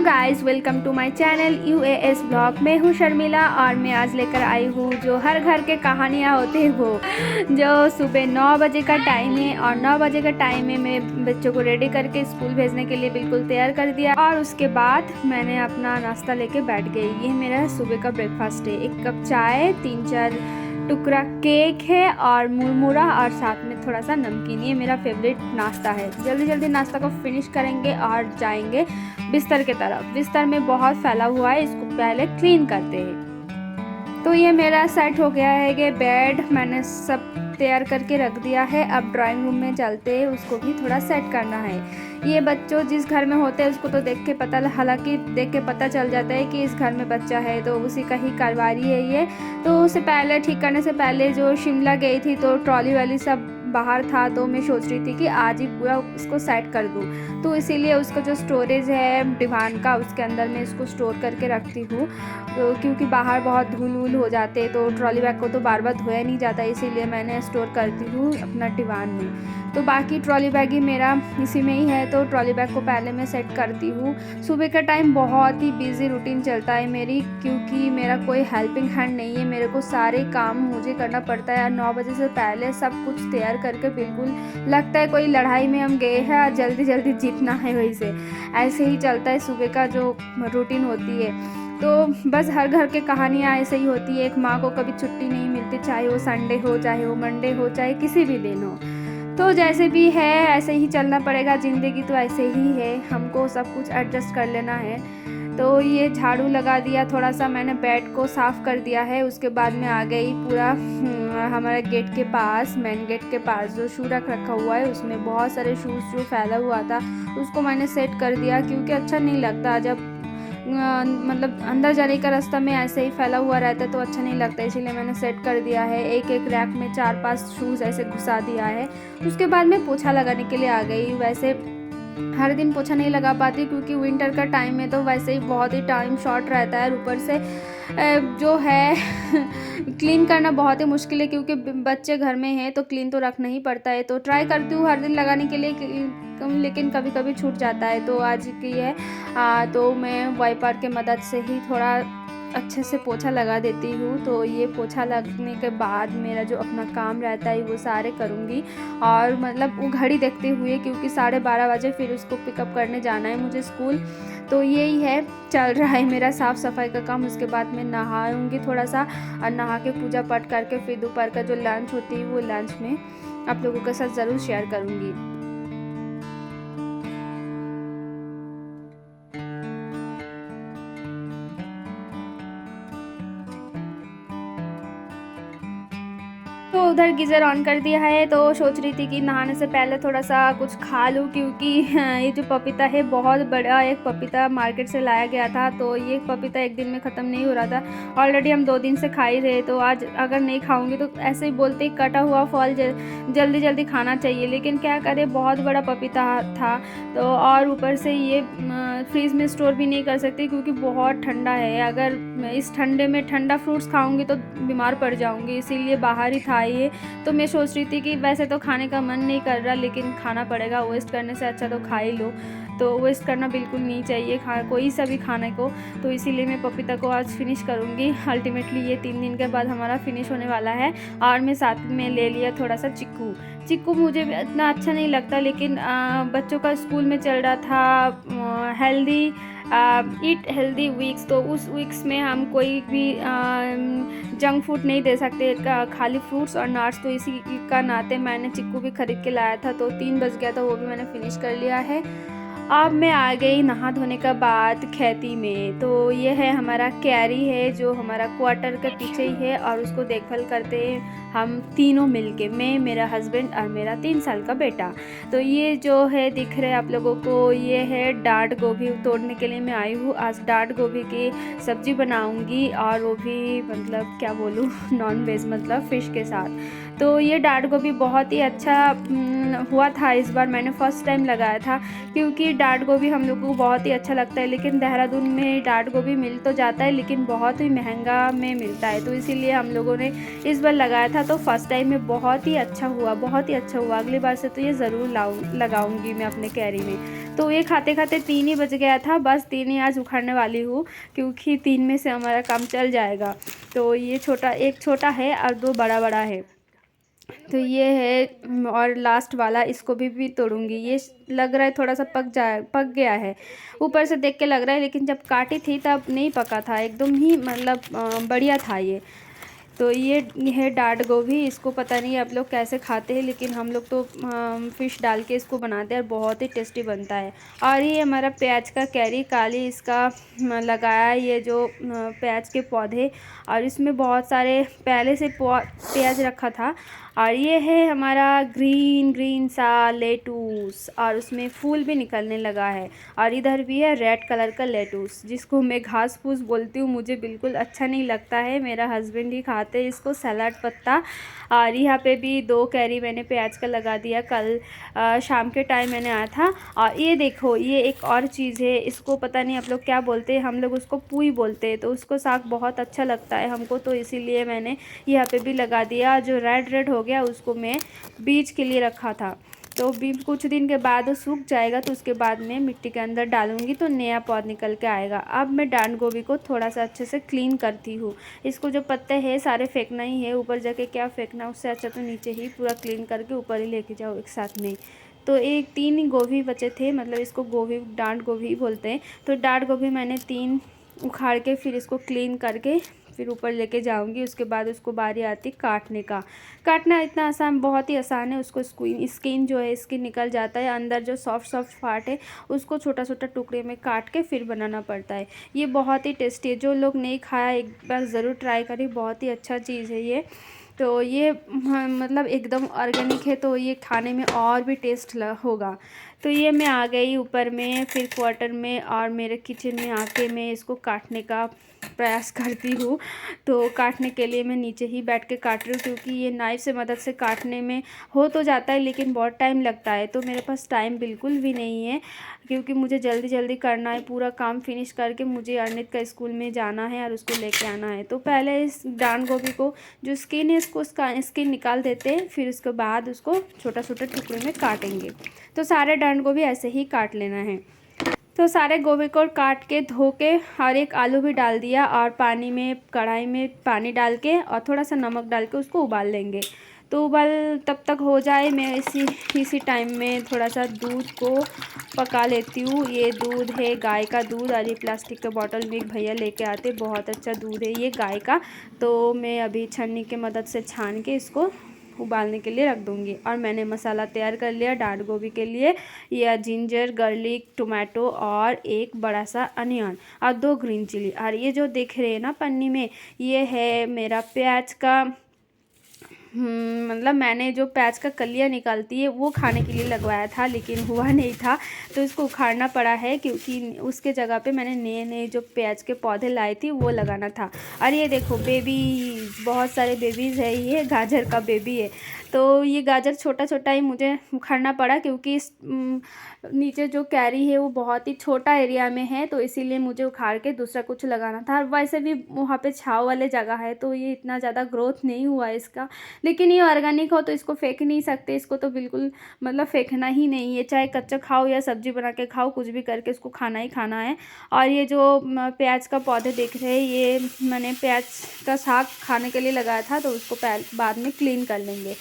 Hello guys, welcome to my channel UAS blog. मैं हूँ शर्मिला और मैं आज लेकर आई हूँ जो हर घर के कहानियाँ होती है वो जो सुबह 9 बजे का टाइम है। और 9 बजे का टाइम है, मैं बच्चों को रेडी करके स्कूल भेजने के लिए बिल्कुल तैयार कर दिया और उसके बाद मैंने अपना नाश्ता लेके बैठ गई। ये मेरा सुबह का ब्रेकफास्ट है। 1 कप चाय, 3-4 टुकड़ा केक है और मुरमुरा और साथ में थोड़ा सा नमकीन। ये मेरा फेवरेट नाश्ता है। जल्दी जल्दी नाश्ता को फिनिश करेंगे और जाएंगे बिस्तर के तरफ। बिस्तर में बहुत फैला हुआ है, इसको पहले क्लीन करते हैं। तो ये मेरा सेट हो गया है कि बेड मैंने सब तैयार करके रख दिया है। अब ड्राइंग रूम में चलते हैं, उसको भी थोड़ा सेट करना है। ये बच्चों जिस घर में होते हैं उसको तो देख के पता, हालांकि देख के पता चल जाता है कि इस घर में बच्चा है, तो उसी का ही कारवारी है ये। तो उससे पहले, ठीक करने से पहले जो शिमला गई थी तो ट्रॉली वाली सब बाहर था, तो मैं सोच रही थी कि आज ही पूरा उसको सेट कर दूँ। तो इसीलिए उसका जो स्टोरेज है दीवान का, उसके अंदर मैं इसको स्टोर करके रखती हूँ। तो क्योंकि बाहर बहुत धूल वूल हो जाते तो ट्रॉली बैग को तो बार बार धोया नहीं जाता, इसीलिए मैंने स्टोर करती हूँ अपना दीवान में। तो बाकी ट्रॉली बैग ही मेरा इसी में ही है, तो ट्रॉली बैग को पहले मैं सेट करती हूँ। सुबह का टाइम बहुत ही बिजी रूटीन चलता है मेरी, क्योंकि मेरा कोई हेल्पिंग हैंड नहीं है। मेरे को सारे काम मुझे करना पड़ता है और 9 बजे से पहले सब कुछ तैयार करके, बिल्कुल लगता है कोई लड़ाई में हम गए हैं और जल्दी जल्दी जीतना है। वही से ऐसे ही चलता है सुबह का जो रूटीन होती है। तो बस हर घर के कहानियाँ ऐसे ही होती है। एक माँ को कभी छुट्टी नहीं मिलती, चाहे वो संडे हो, चाहे वो मंडे हो, चाहे किसी भी दिन हो। तो जैसे भी है ऐसे ही चलना पड़ेगा, ज़िंदगी तो ऐसे ही है, हमको सब कुछ एडजस्ट कर लेना है। तो ये झाड़ू लगा दिया, थोड़ा सा मैंने बेड को साफ़ कर दिया है। उसके बाद में आ गई पूरा हमारे गेट के पास, मेन गेट के पास जो शू रखा हुआ है, उसमें बहुत सारे शूज़ जो फैला हुआ था उसको मैंने सेट कर दिया, क्योंकि अच्छा नहीं लगता जब मतलब अंदर जाने का रास्ता में ऐसे ही फैला हुआ रहता है तो अच्छा नहीं लगता। इसीलिए मैंने सेट कर दिया है। एक एक रैक में 4-5 शूज़ ऐसे घुसा दिया है। उसके बाद मैं पोछा लगाने के लिए आ गई। वैसे हर दिन पोछा नहीं लगा पाती क्योंकि विंटर का टाइम में तो वैसे ही बहुत ही टाइम शॉर्ट रहता है। ऊपर से जो है क्लीन करना बहुत ही मुश्किल है, क्योंकि बच्चे घर में हैं तो क्लीन तो रखना ही पड़ता है। तो ट्राई करती हूँ हर दिन लगाने के लिए, लेकिन कभी कभी छूट जाता है। तो आज की है तो मैं वाइपर के मदद से ही थोड़ा अच्छे से पोछा लगा देती हूँ। तो ये पोछा लगने के बाद मेरा जो अपना काम रहता है वो सारे करूँगी। और मतलब वो घड़ी देखते हुए, क्योंकि 12:30 बजे फिर उसको पिकअप करने जाना है मुझे स्कूल। तो यही है, चल रहा है मेरा साफ़ सफाई का काम। उसके बाद मैं नहाऊँगी थोड़ा सा, और नहा के पूजा पाठ करके फिर दोपहर का जो लंच होती है वो लंच में आप लोगों के साथ ज़रूर शेयर करूँगी। तो उधर गीज़र ऑन कर दिया है, तो सोच रही थी कि नहाने से पहले थोड़ा सा कुछ खा लूँ, क्योंकि ये जो पपीता है बहुत बड़ा एक पपीता मार्केट से लाया गया था। तो ये पपीता एक दिन में ख़त्म नहीं हो रहा था, ऑलरेडी हम 2 दिन से खा ही रहे। तो आज अगर नहीं खाऊंगी तो ऐसे ही बोलते ही कटा हुआ फल जल्दी जल्दी खाना चाहिए, लेकिन क्या करें, बहुत बड़ा पपीता था। तो और ऊपर से ये फ्रीज़ में स्टोर भी नहीं कर सकते क्योंकि बहुत ठंडा है। अगर इस ठंडे में ठंडा फ्रूट्स खाऊंगी तो बीमार पड़ जाऊंगी, इसीलिए बाहर ही था ये। तो मैं सोच रही थी कि वैसे तो खाने का मन नहीं कर रहा, लेकिन खाना पड़ेगा, वेस्ट करने से अच्छा तो खा ही लो। तो वेस्ट करना बिल्कुल नहीं चाहिए कोई सा भी खाने को। तो इसीलिए मैं पपीता को आज फिनिश करूँगी। अल्टीमेटली ये 3 दिन के बाद हमारा फिनिश होने वाला है। और मैं साथ में ले लिया थोड़ा सा चिक्कू मुझे इतना अच्छा नहीं लगता, लेकिन बच्चों का स्कूल में चल रहा था हेल्दी ईट हेल्दी वीक्स, तो उस वीक्स में हम कोई भी जंक फूड नहीं दे सकते, खाली फ्रूट्स और नट्स। तो इसी का नाते मैंने चिक्कू भी ख़रीद के लाया था। तो 3 बज गया था, वो भी मैंने फिनिश कर लिया है। अब मैं आ गई नहा धोने का बाद खेती में। तो ये है हमारा क्यारी है जो हमारा क्वार्टर के पीछे ही है, और उसको देखभाल करते हैं हम तीनों मिलके, मैं, मेरा हस्बैंड और मेरा 3 साल का बेटा। तो ये जो है दिख रहा है आप लोगों को, ये है डाँट गोभी तोड़ने के लिए मैं आई हूँ। आज डाँट गोभी की सब्ज़ी बनाऊँगी, और वो भी मतलब क्या बोलूँ नॉन वेज, मतलब फ़िश के साथ। तो ये डाँट गोभी बहुत ही अच्छा हुआ था इस बार, मैंने फ़र्स्ट टाइम लगाया था, क्योंकि डाँट गोभी हम लोग को बहुत ही अच्छा लगता है। लेकिन देहरादून में डाँट गोभी मिल तो जाता है, लेकिन बहुत ही महंगा में मिलता है। तो इसीलिए हम लोगों ने इस बार लगाया था। तो फर्स्ट टाइम में बहुत ही अच्छा हुआ, बहुत ही अच्छा हुआ। अगली बार से तो ये ज़रूर लगाऊंगी मैं अपने क्यारी में। तो ये खाते खाते 3 ही बज गया था, बस 3 ही आज उखाड़ने वाली हूँ क्योंकि 3 में से हमारा काम चल जाएगा। तो ये एक छोटा है और 2 बड़ा बड़ा है। तो ये है और लास्ट वाला, इसको भी तोड़ूंगी। ये लग रहा है थोड़ा सा पक गया है, ऊपर से देख के लग रहा है, लेकिन जब काटी थी तब नहीं पका था, एकदम ही मतलब बढ़िया था ये। तो ये है डाट गोभी, इसको पता नहीं आप लोग कैसे खाते हैं, लेकिन हम लोग तो फ़िश डाल के इसको बनाते हैं और बहुत ही टेस्टी बनता है। और ये हमारा प्याज का कैरी काली इसका लगाया है, ये जो प्याज के पौधे, और इसमें बहुत सारे पहले से प्याज रखा था। और ये है हमारा ग्रीन सा लेटूस, और उसमें फूल भी निकलने लगा है। और इधर भी है रेड कलर का लेटूस, जिसको मैं घास फूस बोलती हूँ, मुझे बिल्कुल अच्छा नहीं लगता है, मेरा हस्बैंड ही खाते हैं इसको, सलाद पत्ता। और यहाँ पे भी 2 कैरी मैंने प्याज का लगा दिया, कल शाम के टाइम मैंने आया था। और ये देखो, ये एक और चीज़ है, इसको पता नहीं आप लोग क्या बोलते हैं, हम लोग उसको पुई बोलते हैं। तो उसको साग बहुत अच्छा लगता है हमको, तो इसीलिए मैंने यहाँ पे भी लगा दिया। जो रेड हो गया उसको मैं बीज के लिए रखा था, तो बीज कुछ दिन के बाद वो सूख जाएगा, तो उसके बाद मैं मिट्टी के अंदर डालूंगी तो नया पौध निकल के आएगा। अब मैं डांड गोभी को थोड़ा सा अच्छे से क्लीन करती हूँ। इसको जो पत्ते हैं सारे फेंकना ही है, ऊपर जाके क्या फेंकना, उससे अच्छा तो नीचे ही पूरा क्लीन करके ऊपर ही लेके जाओ एक साथ में। तो 3 ही गोभी बचे थे, मतलब इसको डांड गोभी बोलते हैं। तो डांड गोभी मैंने 3 उखाड़ के फिर इसको क्लीन करके फिर ऊपर लेके जाऊंगी। उसके बाद उसको बारी आती काटने का। काटना इतना आसान, बहुत ही आसान है। उसको स्किन जो है स्किन निकल जाता है, अंदर जो सॉफ्ट पार्ट है उसको छोटा छोटा टुकड़े में काट के फिर बनाना पड़ता है। ये बहुत ही टेस्टी है, जो लोग नहीं खाया एक बार ज़रूर ट्राई करें, बहुत ही अच्छा चीज़ है ये। तो ये मतलब एकदम ऑर्गेनिक है, तो ये खाने में और भी टेस्ट होगा। तो ये मैं आ गई ऊपर में, फिर क्वार्टर में, और मेरे किचन में आके मैं इसको काटने का प्रयास करती हूँ। तो काटने के लिए मैं नीचे ही बैठ के काट रही हूँ, क्योंकि ये नाइफ़ से मदद से काटने में हो तो जाता है, लेकिन बहुत टाइम लगता है। तो मेरे पास टाइम बिल्कुल भी नहीं है, क्योंकि मुझे जल्दी जल्दी करना है, पूरा काम फिनिश करके मुझे अर्नित का स्कूल में जाना है और उसको लेके आना है। तो पहले इस डांड गोभी को जो स्किन है इसको स्किन निकाल देते हैं, फिर उसके बाद उसको छोटा छोटा टुकड़े में काटेंगे। तो सारे डांड गोभी ऐसे ही काट लेना है। तो सारे गोभी को काट के धो के और एक आलू भी डाल दिया, और पानी में कढ़ाई में पानी डाल के और थोड़ा सा नमक डाल के उसको उबाल लेंगे। तो उबाल तब तक हो जाए, मैं इसी टाइम में थोड़ा सा दूध को पका लेती हूँ। ये दूध है गाय का दूध, और ये प्लास्टिक के बॉटल में एक भैया लेके आते, बहुत अच्छा दूध है ये गाय का। तो मैं अभी छन्नी की मदद से छान के इसको उबालने के लिए रख दूँगी। और मैंने मसाला तैयार कर लिया डांड गोभी के लिए, यह जिंजर, गार्लिक, टोमेटो और एक बड़ा सा अनियन और 2 ग्रीन चिली। और ये जो देख रहे हैं ना पन्नी में, ये है मेरा प्याज का मतलब मैंने जो प्याज का कलियाँ निकालती है वो खाने के लिए लगवाया था, लेकिन हुआ नहीं था, तो इसको उखाड़ना पड़ा है, क्योंकि उसके जगह पे मैंने नए जो प्याज के पौधे लाई थी वो लगाना था। और ये देखो बेबी, बहुत सारे बेबीज़ है, ये गाजर का बेबी है। तो ये गाजर छोटा छोटा ही मुझे उखाड़ना पड़ा, क्योंकि इस नीचे जो कैरी है वो बहुत ही छोटा एरिया में है, तो इसीलिए मुझे उखाड़ के दूसरा कुछ लगाना था। और वैसे भी वहाँ पे छाँव वाले जगह है, तो ये इतना ज़्यादा ग्रोथ नहीं हुआ इसका। लेकिन ये ऑर्गेनिक हो तो इसको फेंक नहीं सकते, इसको तो बिल्कुल मतलब फेंकना ही नहीं है, चाहे कच्चा खाओ या सब्जी बना के खाओ, कुछ भी करके इसको खाना ही खाना है। और ये जो प्याज का पौधे देख रहे हैं, ये मैंने प्याज का साग खाने के लिए लगाया था, तो उसको बाद में क्लीन कर लेंगे।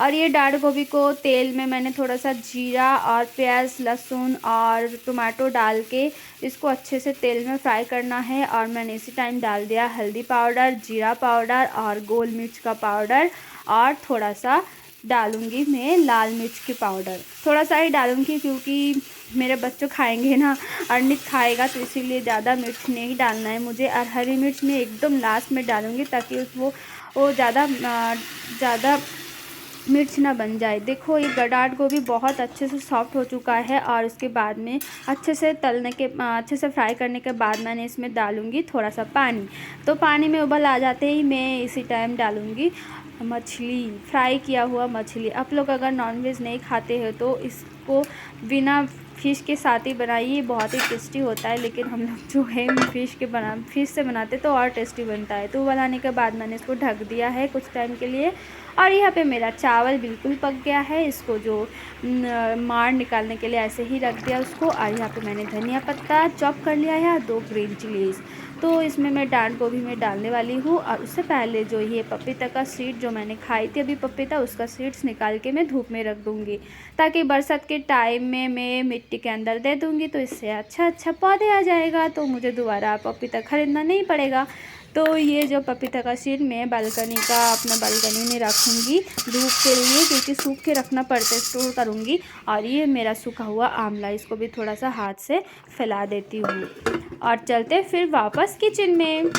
और ये डांड गोभी को तेल में मैंने थोड़ा सा जीरा और प्याज, लहसुन और टमाटो डाल के इसको अच्छे से तेल में फ्राई करना है। और मैंने इसी टाइम डाल दिया हल्दी पाउडर, जीरा पाउडर और गोल मिर्च का पाउडर, और थोड़ा सा डालूंगी मैं लाल मिर्च की पाउडर, थोड़ा सा ही डालूंगी, क्योंकि मेरे बच्चों खाएंगे ना, अर्नित खाएगा, तो इसीलिए ज़्यादा मिर्च नहीं डालना है मुझे। और हरी मिर्च मैं एकदम लास्ट में डालूंगी, ताकि वो ज़्यादा मिर्च ना बन जाए। देखो ये गडाट गोभी बहुत अच्छे से सॉफ्ट हो चुका है, और उसके बाद में अच्छे से फ्राई करने के बाद मैंने इसमें डालूंगी थोड़ा सा पानी। तो पानी में उबल आ जाते ही मैं इसी टाइम डालूंगी मछली, फ्राई किया हुआ मछली। आप लोग अगर नॉनवेज नहीं खाते हो तो इसको बिना फ़िश के साथ ही बनाई, ये बहुत ही टेस्टी होता है। लेकिन हम लोग जो है फ़िश से बनाते तो और टेस्टी बनता है। तो बनाने के बाद मैंने इसको ढक दिया है कुछ टाइम के लिए। और यहाँ पे मेरा चावल बिल्कुल पक गया है, इसको जो मार निकालने के लिए ऐसे ही रख दिया उसको। और यहाँ पे मैंने धनिया पत्ता चॉप कर लिया है, 2 ग्रीन चिलीज़। तो इसमें मैं डांड गोभी में डालने वाली हूँ। और उससे पहले जो ये पपीता का सीड जो मैंने खाई थी अभी पपीता, उसका सीड्स निकाल के मैं धूप में रख दूँगी, ताकि बरसात के टाइम में मैं मिट्टी के अंदर दे दूँगी तो इससे अच्छा पौधे आ जाएगा, तो मुझे दोबारा पपीता ख़रीदना नहीं पड़ेगा। तो ये जो पपीता का सीड मैं अपना बालकनी में रखूँगी धूप के लिए, क्योंकि सूख के रखना पड़ता है, स्टोर करूँगी। और ये मेरा सूखा हुआ आंवला, इसको भी थोड़ा सा हाथ से फैला देती हूँ। और चलते फिर वापस किचन में।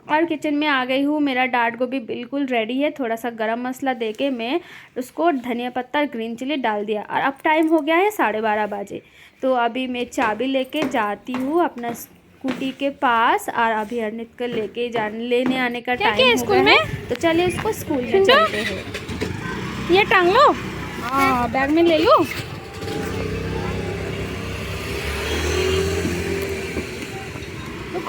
और किचन में आ गई हूँ। मेरा डांड गोभी बिल्कुल रेडी है। थोड़ा सा गरम मसाला दे के मैं उसको धनिया पत्ता ग्रीन चिली डाल दिया। और अब टाइम हो गया है 12:30 बजे। तो अभी मैं चाबी लेके जाती हूँ अपना स्कूटी के पास। और अभी अर्नित को लेने आने का टाइम हो गया है, तो चलिए उसको स्कूल में चलते हैं। ये टांग लो, हाँ बैग में ले लो।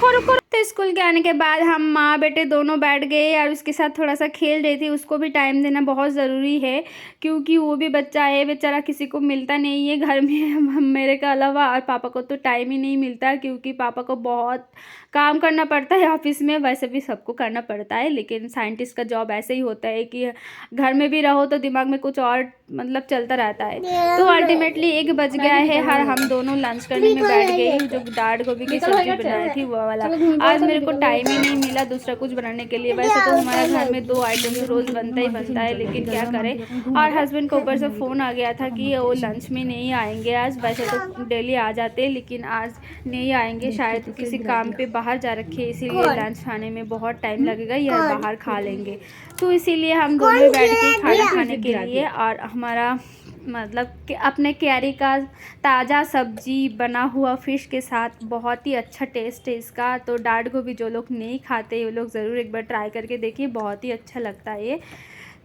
रुको। तो स्कूल के आने के बाद हम माँ बेटे दोनों बैठ गए और उसके साथ थोड़ा सा खेल रही थी। उसको भी टाइम देना बहुत ज़रूरी है, क्योंकि वो भी बच्चा है बेचारा, किसी को मिलता नहीं है घर में मेरे के अलावा। और पापा को तो टाइम ही नहीं मिलता, क्योंकि पापा को बहुत काम करना पड़ता है ऑफिस में। वैसे भी सबको करना पड़ता है, लेकिन साइंटिस्ट का जॉब ऐसे ही होता है कि घर में भी रहो तो दिमाग में कुछ और मतलब चलता रहता है। तो अल्टीमेटली 1 बज गया है और हम दोनों लंच करने में बैठ गए। जो डांड गोभी की सब्जी बनाई थी वो वाला, आज मेरे को टाइम ही नहीं मिला दूसरा कुछ बनाने के लिए। वैसे तो हमारे घर में 2 आइटम तो रोज़ बनता ही बनता है, लेकिन क्या करें। और हस्बैंड को ऊपर से फ़ोन आ गया था कि वो लंच में नहीं आएंगे आज। वैसे तो डेली आ जाते, लेकिन आज नहीं आएंगे, शायद किसी काम पे बाहर जा रखे, इसीलिए लंच खाने में बहुत टाइम लगेगा या बाहर खा लेंगे। तो इसीलिए हम दोनों बैठ के खाना खाने के लिए। और हमारा मतलब कि अपने क्यारी का ताज़ा सब्जी बना हुआ फ़िश के साथ बहुत ही अच्छा टेस्ट है इसका। तो डांड गोभी जो लोग नहीं खाते वो लोग ज़रूर एक बार ट्राई करके देखिए, बहुत ही अच्छा लगता है ये।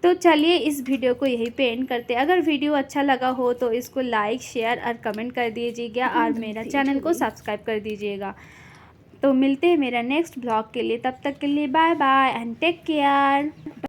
तो चलिए इस वीडियो को यहीं पे एंड करते हैं। अगर वीडियो अच्छा लगा हो तो इसको लाइक शेयर और कमेंट कर दीजिएगा, और मेरा चैनल को सब्सक्राइब कर दीजिएगा। तो मिलते हैं मेरा नेक्स्ट ब्लॉग के लिए, तब तक के लिए bye bye and take care.